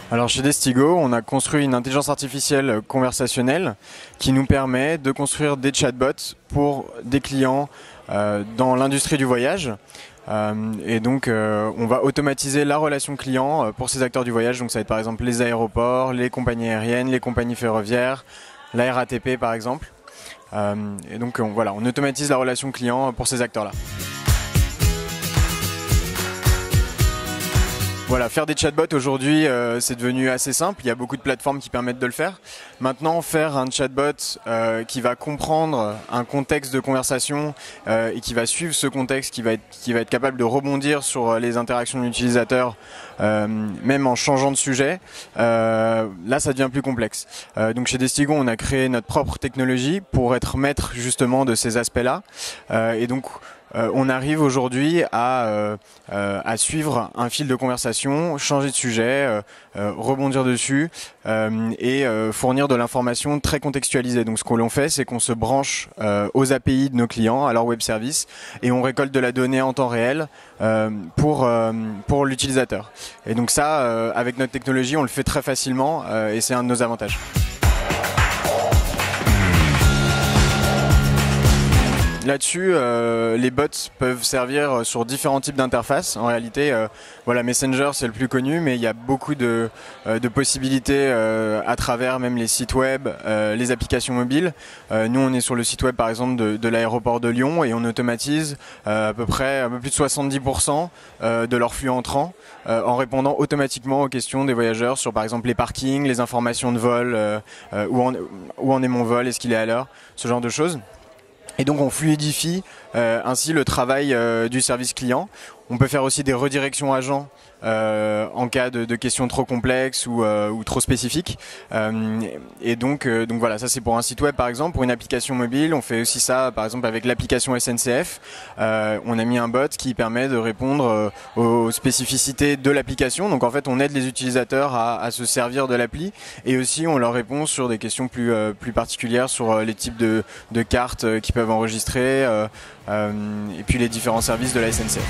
Alors chez Destigo, on a construit une intelligence artificielle conversationnelle qui nous permet de construire des chatbots pour des clients dans l'industrie du voyage. Et donc on va automatiser la relation client pour ces acteurs du voyage. Donc ça va être par exemple les aéroports, les compagnies aériennes, les compagnies ferroviaires, la RATP par exemple. Et donc voilà, on automatise la relation client pour ces acteurs-là. Voilà, faire des chatbots aujourd'hui, c'est devenu assez simple. Il y a beaucoup de plateformes qui permettent de le faire. Maintenant, faire un chatbot qui va comprendre un contexte de conversation et qui va suivre ce contexte, qui va être capable de rebondir sur les interactions de l'utilisateur, même en changeant de sujet, là, ça devient plus complexe. Donc chez Destigo, on a créé notre propre technologie pour être maître justement de ces aspects-là. Et donc, on arrive aujourd'hui à suivre un fil de conversation, changer de sujet, rebondir dessus et fournir de l'information très contextualisée. Donc ce que l'on fait, c'est qu'on se branche aux API de nos clients, à leur web service, et on récolte de la donnée en temps réel pour l'utilisateur. Et donc ça, avec notre technologie, on le fait très facilement et c'est un de nos avantages. Là-dessus, les bots peuvent servir sur différents types d'interfaces. En réalité, voilà, Messenger c'est le plus connu, mais il y a beaucoup de possibilités à travers même les sites web, les applications mobiles. Nous, on est sur le site web par exemple de l'aéroport de Lyon et on automatise à peu près un peu plus de 70% de leur flux entrant en répondant automatiquement aux questions des voyageurs sur par exemple les parkings, les informations de vol, où en est mon vol, est-ce qu'il est à l'heure, ce genre de choses. Et donc on fluidifie ainsi le travail du service client. On peut faire aussi des redirections agents en cas de questions trop complexes ou trop spécifiques. Et donc voilà, ça c'est pour un site web par exemple. Pour une application mobile, on fait aussi ça par exemple avec l'application SNCF. On a mis un bot qui permet de répondre aux spécificités de l'application. Donc en fait, on aide les utilisateurs à se servir de l'appli et aussi on leur répond sur des questions plus particulières sur les types de cartes qu'ils peuvent enregistrer et puis les différents services de la SNCF.